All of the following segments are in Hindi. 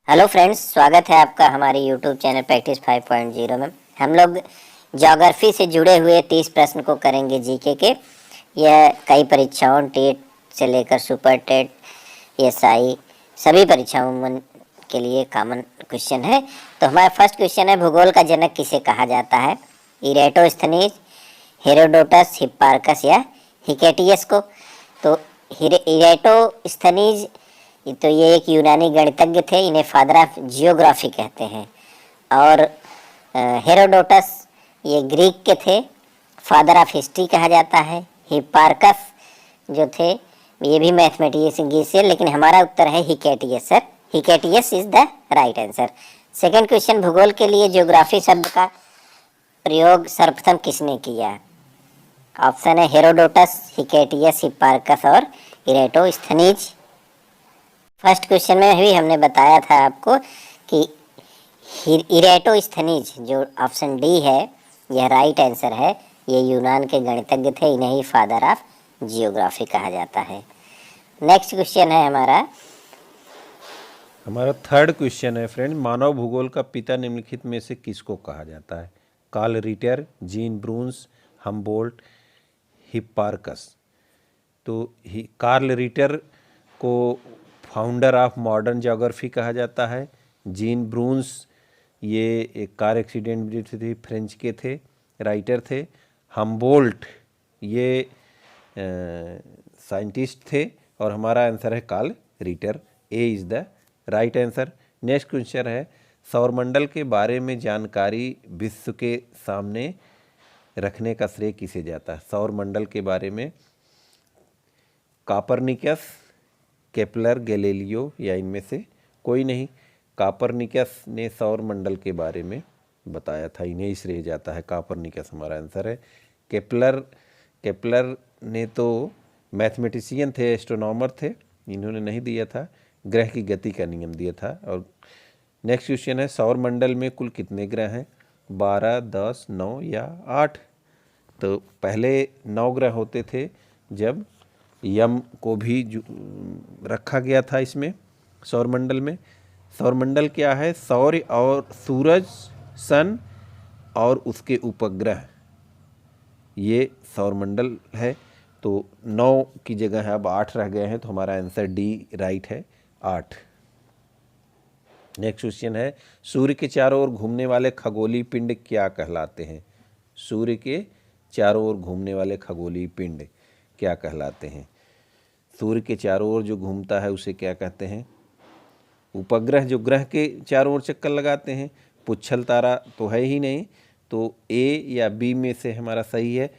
हेलो फ्रेंड्स, स्वागत है आपका हमारे यूट्यूब चैनल प्रैक्टिस 5.0 में। हम लोग ज्योग्राफी से जुड़े हुए 30 प्रश्न को करेंगे जीके के। यह कई परीक्षाओं टेट से लेकर सुपर टेट, एसआई सभी परीक्षाओं के लिए कॉमन क्वेश्चन है। तो हमारा फर्स्ट क्वेश्चन है, भूगोल का जनक किसे कहा जाता है? इरेटोस्थनीज, हेरोडोटस, हिप्पारकस या हिकेटियस को? तो इरेटोस्थनीज तो ये एक यूनानी गणितज्ञ थे, इन्हें फादर ऑफ जियोग्राफी कहते हैं। और हेरोडोटस ये ग्रीक के थे, फादर ऑफ हिस्ट्री कहा जाता है। हिप्पारकस जो थे ये भी मैथमेटिशियन है, लेकिन हमारा उत्तर है Hecataeus sir. Hecataeus is the right answer. Second question, भूगोल के लिए ज्योग्राफी शब्द का प्रयोग सर्वप्रथम किसने किया? ऑप्शन है हेरोडोटस, हिकेटियस, हिप्पारकस और इरेटोस्थनीज। फर्स्ट क्वेश्चन में भी हमने बताया था आपको कि इरेटोस्थनीज जो ऑप्शन डी है यह राइट आंसर है। ये यूनान के गणितज्ञ थे, इन्हें ही फादर ऑफ जियोग्राफी कहा जाता है। नेक्स्ट क्वेश्चन है हमारा थर्ड क्वेश्चन है फ्रेंड, मानव भूगोल का पिता निम्नलिखित में से किसको कहा जाता है? Carl Ritter, Jean Brunhes, Humboldt, Hipparchus. तो कार्ल रिटर को फाउंडर ऑफ मॉडर्न ज्योग्राफी कहा जाता है। जीन ब्रून्स ये एक कार एक्सीडेंट भी थे, फ्रेंच के थे, राइटर थे। हम्बोल्ट ये साइंटिस्ट थे। और हमारा आंसर है Carl Ritter. A is the right answer. Next question है, सौरमंडल के बारे में जानकारी विश्व के सामने रखने का श्रेय किसे जाता है? सौरमंडल के बारे में कापरनिकस, केपलर, गैलीलियो या इनमें से कोई नहीं। कापरनिकस ने सौरमंडल के बारे में बताया था, इन्हें ही श्रेय जाता है। कापरनिकस हमारा आंसर है। केपलर ने तो मैथमेटिशियन थे, एस्ट्रोनॉमर थे, इन्होंने नहीं दिया था, ग्रह की गति का नियम दिया था। और नेक्स्ट क्वेश्चन है, सौरमंडल में कुल कितने ग्रह हैं? 12, 10, 9 या 8? तो पहले 9 ग्रह होते थे, जब यम को भी रखा गया था इसमें सौरमंडल में। सौरमंडल क्या है? सौर्य और सूरज, सन और उसके उपग्रह, ये सौरमंडल है। तो 9 की जगह है अब 8 रह गए हैं, तो हमारा आंसर डी राइट है, 8। नेक्स्ट क्वेश्चन है, सूर्य के चारों ओर घूमने वाले खगोलीय पिंड क्या कहलाते हैं? सूर्य के चारों ओर घूमने वाले खगोलीय पिंड क्या कहलाते हैं? सूर्य के चारों ओर जो घूमता है उसे क्या कहते हैं? उपग्रह जो ग्रह के चारों ओर चक्कर लगाते हैं। पुच्छल तारा तो है ही नहीं, तो ए या बी में से हमारा सही है।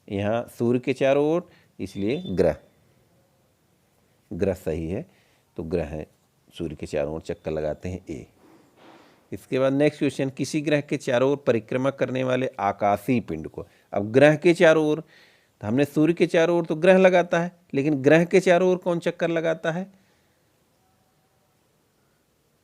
यहाँ सूर्य के चारों ओर, इसलिए ग्रह सही है। तो ग्रह है, सूर्य के चारों ओर चक्कर लगाते हैं, ए। इसके बाद नेक्स्ट क्वेश्चन, किसी ग्रह के चारों ओर परिक्रमा करने वाले आकाशीय पिंड को? अब ग्रह के चारों ओर, तो हमने सूर्य के चारों ओर तो ग्रह लगाता है, लेकिन ग्रह के चारों ओर कौन चक्कर लगाता है?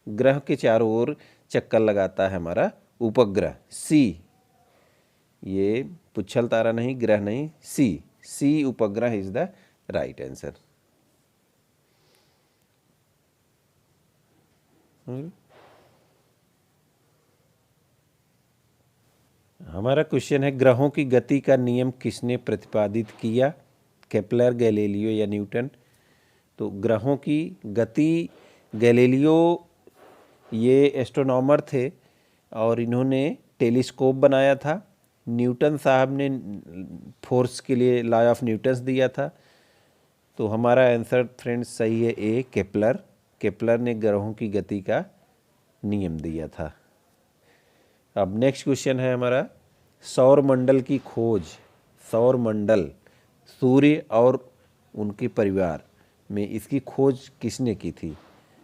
ग्रह के चारों ओर चक्कर लगाता है हमारा उपग्रह, सी। ये पुच्छल तारा नहीं, ग्रह नहीं, सी उपग्रह इज द राइट आंसर। हमारा क्वेश्चन है, ग्रहों की गति का नियम किसने प्रतिपादित किया? केपलर, गैलीलियो या न्यूटन? तो ग्रहों की गति, गैलीलियो ये एस्ट्रोनॉमर थे और इन्होंने टेलीस्कोप बनाया था। न्यूटन साहब ने फोर्स के लिए लॉ ऑफ न्यूटन्स दिया था। तो हमारा आंसर फ्रेंड्स सही है, ए, केपलर ने ग्रहों की गति का नियम दिया था। अब नेक्स्ट क्वेश्चन है हमारा, सौरमंडल की खोज, सौरमंडल, सूर्य और उनके परिवार में इसकी खोज किसने की थी?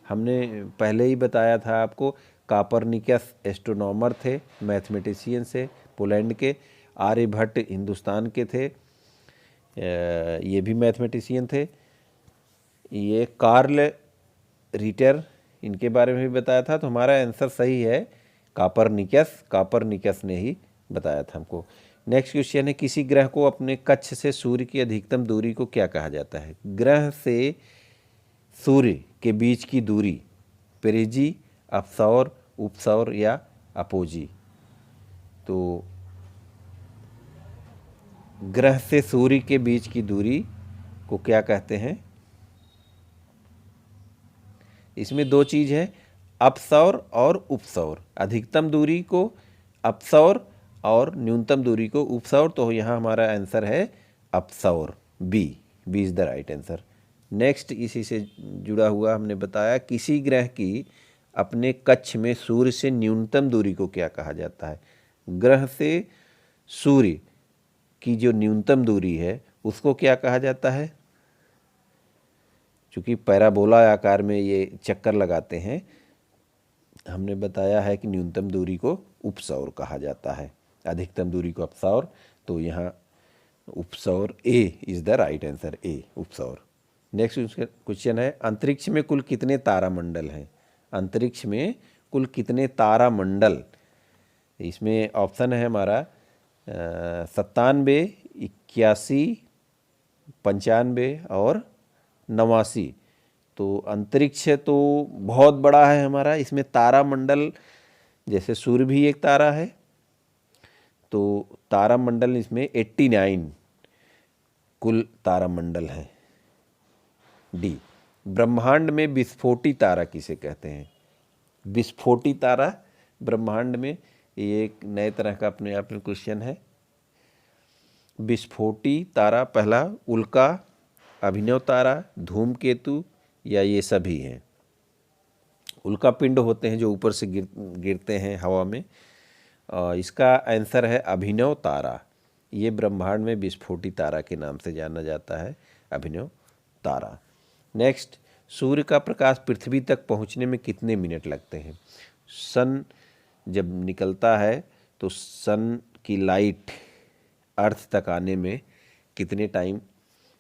हमने पहले ही बताया था आपको, कापरनिकस एस्ट्रोनॉमर थे, मैथमेटिशियन से, पोलैंड के। आर्यभट्ट हिंदुस्तान के थे, ये भी मैथमेटिशियन थे। ये कार्ल रिटर, इनके बारे में भी बताया था। तो हमारा आंसर सही है, कापरनिकस ने ही बताया था हमको। नेक्स्ट क्वेश्चन है, किसी ग्रह को अपने कक्ष से सूर्य की अधिकतम दूरी को क्या कहा जाता है? ग्रह से सूर्य के बीच की दूरी पेरिजी अपसौर, उपसौर या अपोजी। तो ग्रह से सूर्य के बीच की दूरी को क्या कहते हैं? इसमें दो चीज़ है, अपसौर और उपसौर। अधिकतम दूरी को अपसौर और न्यूनतम दूरी को उपसौर। तो यहाँ हमारा आंसर है अपसौर, B is the right answer. Next इसी से जुड़ा हुआ हमने बताया, किसी ग्रह की अपने कक्ष में सूर्य से न्यूनतम दूरी को क्या कहा जाता है? ग्रह से सूर्य की जो न्यूनतम दूरी है उसको क्या कहा जाता है? चूँकि पैराबोला आकार में ये चक्कर लगाते हैं, हमने बताया है कि न्यूनतम दूरी को उपसौर कहा जाता है, अधिकतम दूरी को अपसौर। तो यहाँ उपसौर, A is the right answer, A उपसौर। नेक्स्ट क्वेश्चन है, अंतरिक्ष में कुल कितने तारामंडल हैं? अंतरिक्ष में कुल कितने तारामंडल? इसमें ऑप्शन है हमारा 97, 81, 95 और 89। तो अंतरिक्ष तो बहुत बड़ा है हमारा, इसमें तारामंडल जैसे सूर्य भी एक तारा है, तो तारामंडल इसमें 89 कुल तारामंडल हैं। डी, ब्रह्मांड में विस्फोटी तारा किसे कहते हैं? विस्फोटी तारा ब्रह्मांड में, ये एक नए तरह का अपने आप में क्वेश्चन है। विस्फोटी तारा, पहला उल्का, अभिनव तारा, धूमकेतु या ये सभी हैं? उल्का पिंड होते हैं जो ऊपर से गिरते हैं हवा में। इसका आंसर है अभिनव तारा। ये ब्रह्मांड में विस्फोटी तारा के नाम से जाना जाता है, अभिनव तारा। नेक्स्ट, सूर्य का प्रकाश पृथ्वी तक पहुंचने में कितने मिनट लगते हैं? सन जब निकलता है तो सन की लाइट अर्थ तक आने में कितने टाइम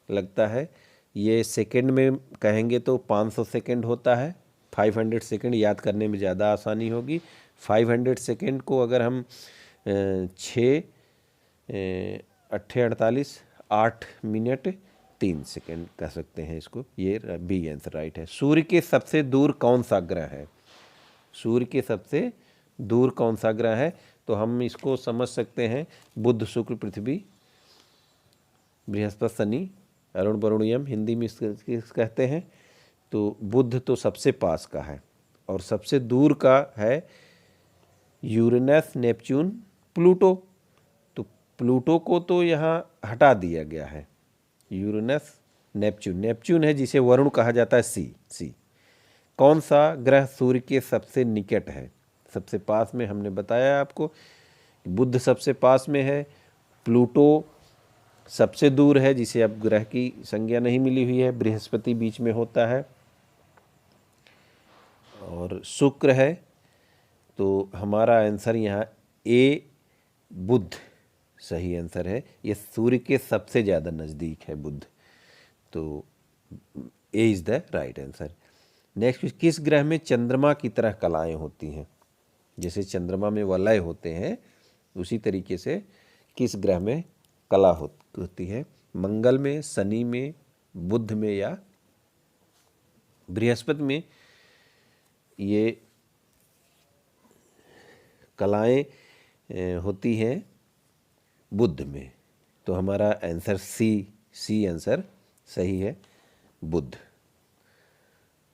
लगता है? ये सेकंड में कहेंगे तो 500 सेकंड होता है। 500 सेकंड याद करने में ज़्यादा आसानी होगी। 500 सेकंड को अगर हम 6 48 8 मिनट 3 सेकंड कह सकते हैं इसको। ये बी आंसर राइट है। सूर्य के सबसे दूर कौन सा ग्रह है? सूर्य के सबसे दूर कौन सा ग्रह है? तो हम इसको समझ सकते हैं, बुध, शुक्र, पृथ्वी, बृहस्पति, शनि, अरुण, वरुण, यम, हिंदी में इसको कहते हैं। तो बुध तो सबसे पास का है और सबसे दूर का है यूरेनस, नेपच्यून, प्लूटो। तो प्लूटो को तो यहाँ हटा दिया गया है। यूरेनस, नेपच्यून है जिसे वरुण कहा जाता है, सी। कौन सा ग्रह सूर्य के सबसे निकट है? सबसे पास में हमने बताया आपको, बुध सबसे पास में है, प्लूटो सबसे दूर है जिसे अब ग्रह की संज्ञा नहीं मिली हुई है, बृहस्पति बीच में होता है और शुक्र है। तो हमारा आंसर यहाँ ए, बुध सही आंसर है। ये सूर्य के सबसे ज़्यादा नज़दीक है बुध, तो ए is the right answer. Next, किस ग्रह में चंद्रमा की तरह कलाएं होती हैं? जैसे चंद्रमा में वलय होते हैं उसी तरीके से किस ग्रह में कला होती है? मंगल में, शनि में, बुध में या बृहस्पति में ये कलाएं होती हैं? बुध में। तो हमारा आंसर सी आंसर सही है, बुध।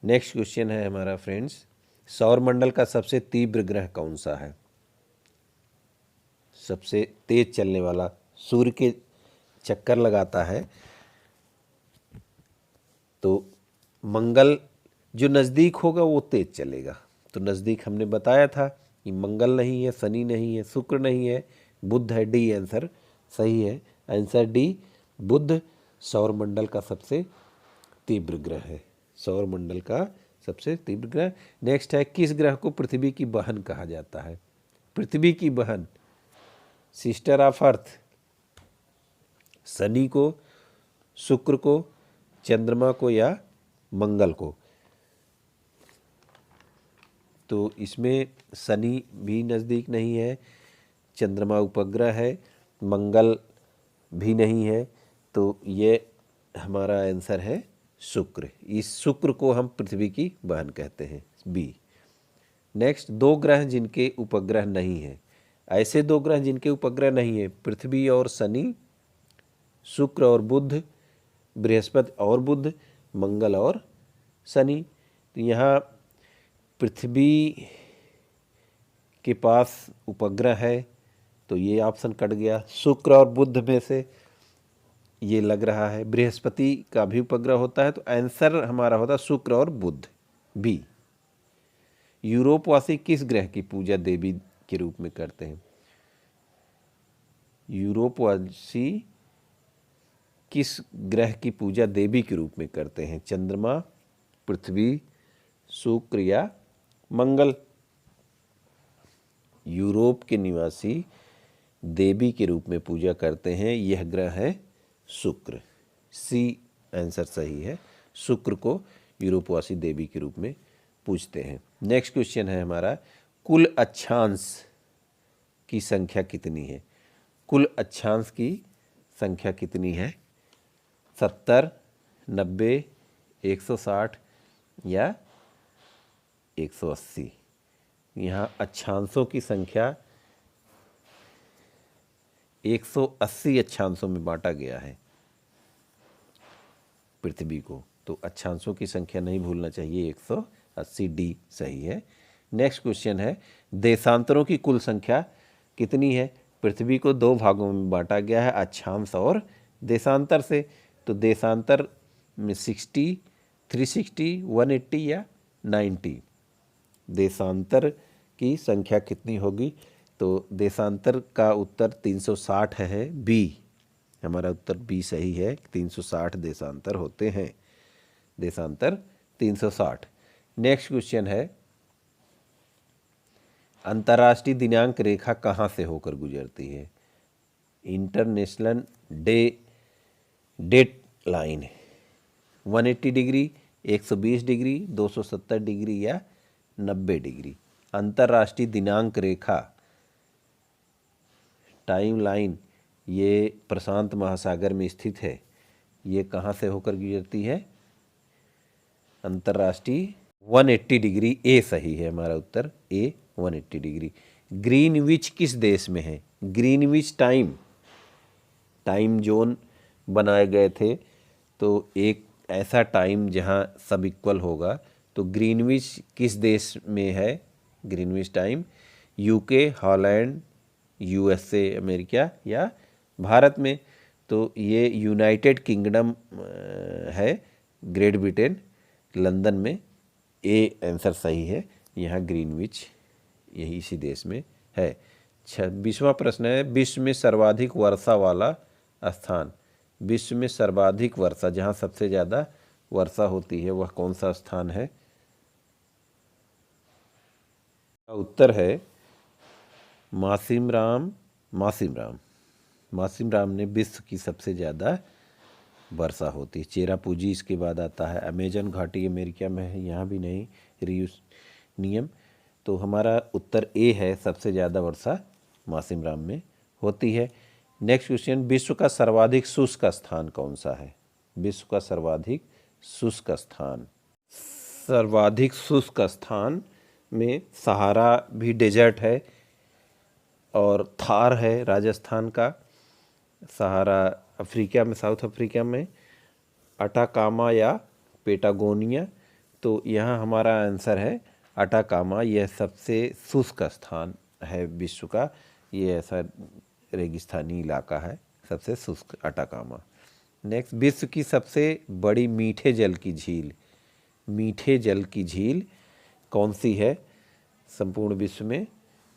नेक्स्ट क्वेश्चन है हमारा फ्रेंड्स, सौरमंडल का सबसे तीव्र ग्रह कौन सा है? सबसे तेज चलने वाला, सूर्य के चक्कर लगाता है, तो मंगल जो नज़दीक होगा वो तेज चलेगा। तो नज़दीक हमने बताया था कि मंगल नहीं है, शनि नहीं है, शुक्र नहीं है, बुध है। डी आंसर सही है, आंसर डी, बुध सौरमंडल का सबसे तीव्र ग्रह है, सौरमंडल का सबसे तीव्र ग्रह। नेक्स्ट है, किस ग्रह को पृथ्वी की बहन कहा जाता है? पृथ्वी की बहन, सिस्टर ऑफ अर्थ। शनि को, शुक्र को, चंद्रमा को या मंगल को? तो इसमें शनि भी नज़दीक नहीं है, चंद्रमा उपग्रह है, मंगल भी नहीं है, तो ये हमारा आंसर है शुक्र। इस शुक्र को हम पृथ्वी की बहन कहते हैं, बी। नेक्स्ट, 2 ग्रह जिनके उपग्रह नहीं है। ऐसे 2 ग्रह जिनके उपग्रह नहीं है, पृथ्वी और शनि, शुक्र और बुध, बृहस्पति और बुध, मंगल और शनि। तो यहाँ पृथ्वी के पास उपग्रह है तो ये ऑप्शन कट गया। शुक्र और बुध में से ये लग रहा है। बृहस्पति का भी उपग्रह होता है, तो आंसर हमारा होता शुक्र और बुध, बी। यूरोपवासी किस ग्रह की पूजा देवी के रूप में करते हैं? यूरोपवासी किस ग्रह की पूजा देवी के रूप में करते हैं? चंद्रमा, पृथ्वी, शुक्र या मंगल? यूरोप के निवासी देवी के रूप में पूजा करते हैं, यह ग्रह है शुक्र। सी आंसर सही है। शुक्र को यूरोपवासी देवी के रूप में पूजते हैं। नेक्स्ट क्वेश्चन है हमारा, कुल अक्षांश की संख्या कितनी है? कुल अक्षांश की संख्या कितनी है? 70, 90, 160 या 180? यहाँ अक्षांशों की संख्या 180 अक्षांशों में बांटा गया है पृथ्वी को, तो अक्षांशों की संख्या नहीं भूलना चाहिए, 180, डी सही है। नेक्स्ट क्वेश्चन है, देशांतरों की कुल संख्या कितनी है? पृथ्वी को 2 भागों में बांटा गया है, अक्षांश और देशांतर से। तो देशांतर में 60, 360, 180 या 90? देशांतर की संख्या कितनी होगी? तो देशांतर का उत्तर 360 है, बी। हमारा उत्तर बी सही है, 360 देशांतर होते हैं। देशांतर 360। नेक्स्ट क्वेश्चन है, अंतर्राष्ट्रीय दिनांक रेखा कहाँ से होकर गुजरती है? International date line 180 degree, 120 degree, 270 degree या 90 डिग्री? अंतर्राष्ट्रीय दिनांक रेखा, टाइम लाइन, ये प्रशांत महासागर में स्थित है। ये कहाँ से होकर गुजरती है? अंतर्राष्ट्रीय 180 डिग्री, ए सही है हमारा उत्तर, ए 180 डिग्री। ग्रीनविच किस देश में है? ग्रीनविच टाइम जोन बनाए गए थे, तो एक ऐसा टाइम जहाँ सब इक्वल होगा। तो ग्रीनविच किस देश में है? Greenwich time UK, Holland, USA America या भारत में? तो ये यूनाइटेड किंगडम है, ग्रेट ब्रिटेन, लंदन में। ए आंसर सही है, यहाँ ग्रीनविच यही इसी देश में है। 26वां प्रश्न है, विश्व में सर्वाधिक वर्षा वाला स्थान। विश्व में सर्वाधिक वर्षा, जहाँ सबसे ज़्यादा वर्षा होती है, वह कौन सा स्थान है? उत्तर है मासिम राम ने विश्व की सबसे ज़्यादा वर्षा होती है। चेरापूंजी इसके बाद आता है। अमेजन घाटी अमेरिका में है, यहाँ भी नहीं। रियूनियम, तो हमारा उत्तर ए है, सबसे ज़्यादा वर्षा मासिम राम में होती है। नेक्स्ट क्वेश्चन, विश्व का सर्वाधिक शुष्क स्थान कौन सा है? विश्व का सर्वाधिक शुष्क स्थान, सर्वाधिक शुष्क स्थान में सहारा भी डेजर्ट है और थार है राजस्थान का। सहारा अफ्रीका में, साउथ अफ्रीका में, अटाकामा या पेटागोनिया। तो यहाँ हमारा आंसर है अटाकामा। यह सबसे शुष्क स्थान है विश्व का, ये ऐसा रेगिस्तानी इलाका है, सबसे शुष्क अटाकामा। नेक्स्ट, विश्व की सबसे बड़ी मीठे जल की झील कौन सी है संपूर्ण विश्व में?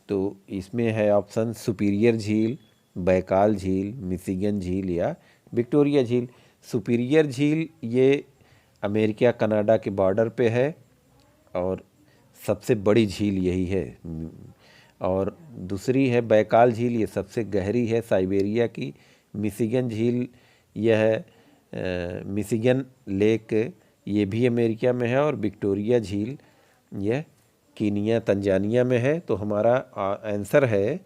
तो इसमें है ऑप्शन सुपीरियर झील, बैकाल झील, मिशिगन झील या विक्टोरिया झील। सुपीरियर झील ये अमेरिका कनाडा के बॉर्डर पे है और सबसे बड़ी झील यही है। और दूसरी है बैकाल झील, ये सबसे गहरी है, साइबेरिया की। मिशिगन झील यह मिशिगन लेक, ये भी अमेरिका में है। और विक्टोरिया झील यह कीनिया तंजानिया में है। तो हमारा आंसर है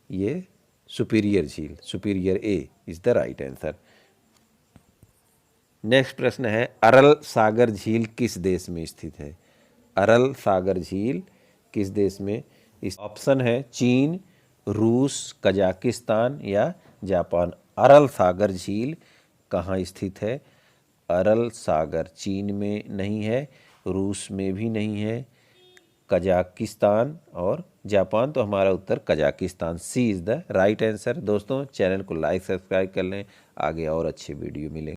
ये सुपीरियर झील, superior A is the right answer. Next प्रश्न है, अरल सागर झील किस देश में स्थित है? अरल सागर झील किस देश में? इस ऑप्शन है चीन, रूस, कजाकिस्तान या जापान। अरल सागर झील कहाँ स्थित है? अरल सागर चीन में नहीं है, रूस में भी नहीं है, कजाकिस्तान और जापान। तो हमारा उत्तर Kazakhstan, C is the right answer. दोस्तों चैनल को लाइक सब्सक्राइब कर लें, आगे और अच्छे वीडियो मिलेंगे।